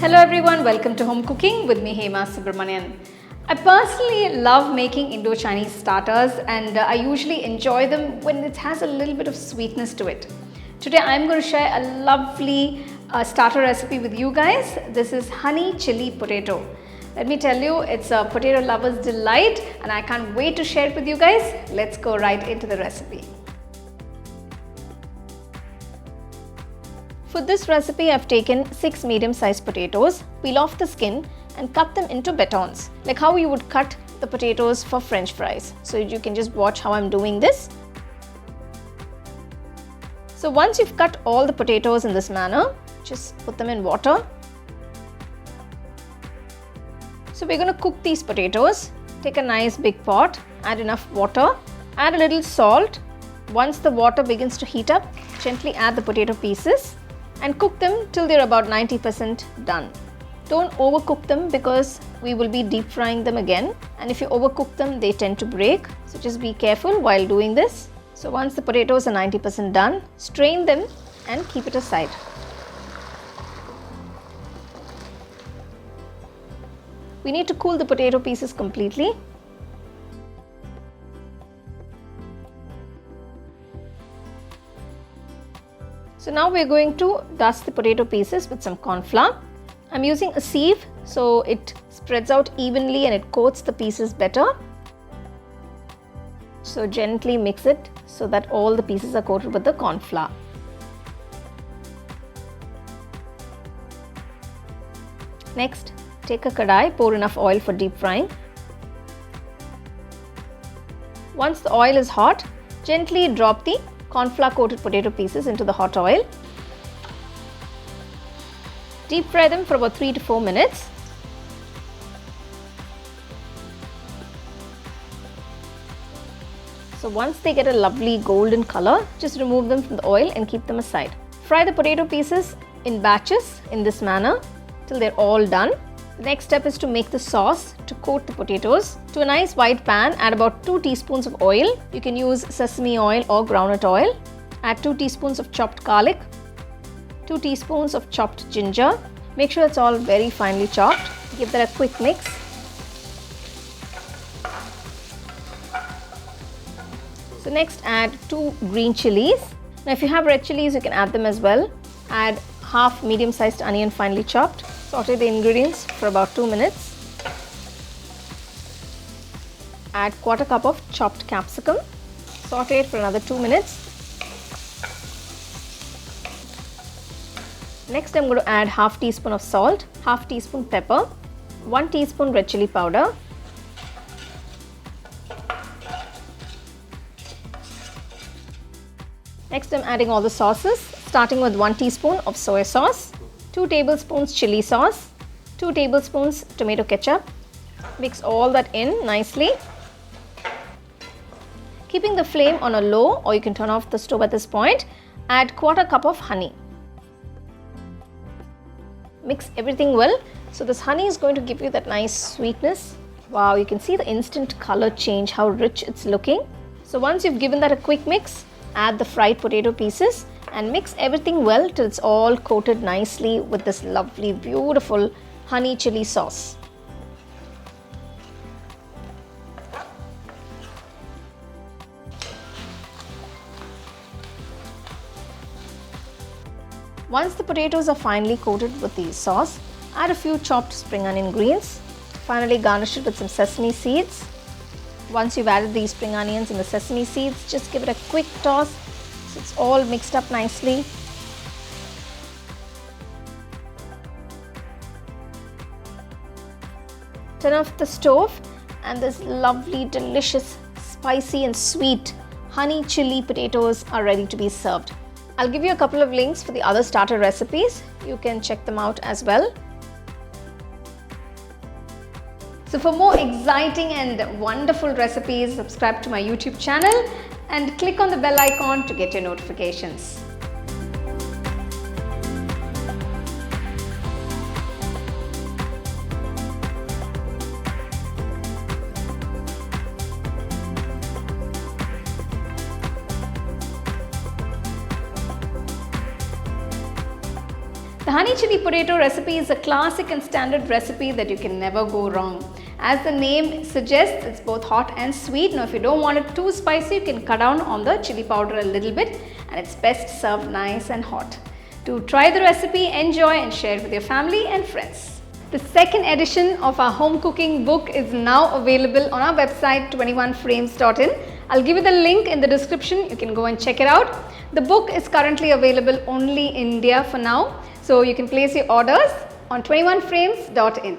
Hello everyone, welcome to Home Cooking with me Hema Subramanian. I personally love making Indo Chinese starters and I usually enjoy them when it has a little bit of sweetness to it. Today I'm going to share a lovely starter recipe with you guys. This is Honey Chilli Potato. Let me tell you, it's a potato lover's delight and I can't wait to share it with you guys. Let's go right into the recipe. For this recipe, I've taken 6 medium-sized potatoes, peel off the skin and cut them into batons, like how you would cut the potatoes for French fries. So you can just watch how I'm doing this. So once you've cut all the potatoes in this manner, just put them in water. So we're going to cook these potatoes. Take a nice big pot, add enough water, add a little salt. Once the water begins to heat up, gently add the potato pieces and cook them till they're about 90% done. Don't overcook them because we will be deep frying them again, and if you overcook them they tend to break, so just be careful while doing this. So once the potatoes are 90% done, strain them and keep it aside. We need to cool the potato pieces completely. So now we're going to dust the potato pieces with some corn flour. I'm using a sieve so it spreads out evenly and it coats the pieces better. So gently mix it so that all the pieces are coated with the corn flour. Next, take a kadai, pour enough oil for deep frying. Once the oil is hot, gently drop the corn flour coated potato pieces into the hot oil. Deep fry them for about 3 to 4 minutes. So once they get a lovely golden color, just remove them from the oil and keep them aside. Fry the potato pieces in batches in this manner till they're all done. The next step is to make the sauce to coat the potatoes. To a nice wide pan, add about 2 teaspoons of oil. You can use sesame oil or groundnut oil. Add 2 teaspoons of chopped garlic, 2 teaspoons of chopped ginger. Make sure it's all very finely chopped. Give that a quick mix. So next add 2 green chilies. Now if you have red chilies, you can add them as well. Add half medium-sized onion finely chopped. Saute the ingredients for about 2 minutes. Add quarter cup of chopped capsicum. Saute it for another 2 minutes. Next I'm going to add half teaspoon of salt, half teaspoon pepper, 1 teaspoon red chilli powder. Next I'm adding all the sauces, starting with 1 teaspoon of soy sauce, 2 tablespoons chili sauce, 2 tablespoons tomato ketchup. Mix all that in nicely. Keeping the flame on a low, or you can turn off the stove at this point, add quarter cup of honey. Mix everything well. So this honey is going to give you that nice sweetness. Wow, you can see the instant color change, how rich it's looking. So once you've given that a quick mix, add the fried potato pieces and mix everything well till it's all coated nicely with this lovely, beautiful honey chili sauce. Once the potatoes are finely coated with the sauce, add a few chopped spring onion greens. Finally garnish it with some sesame seeds. Once you've added these spring onions and the sesame seeds, just give it a quick toss so it's all mixed up nicely. Turn off the stove and this lovely, delicious, spicy and sweet honey chili potatoes are ready to be served. I'll give you a couple of links for the other starter recipes. You can check them out as well. So for more exciting and wonderful recipes, subscribe to my YouTube channel and click on the bell icon to get your notifications. The honey chili potato recipe is a classic and standard recipe that you can never go wrong. As the name suggests, it's both hot and sweet. Now if you don't want it too spicy, you can cut down on the chili powder a little bit, and it's best served nice and hot. To try the recipe, enjoy and share it with your family and friends. The second edition of our home cooking book is now available on our website 21frames.in. I'll give you the link in the description. You can go and check it out. The book is currently available only in India for now, so you can place your orders on 21frames.in.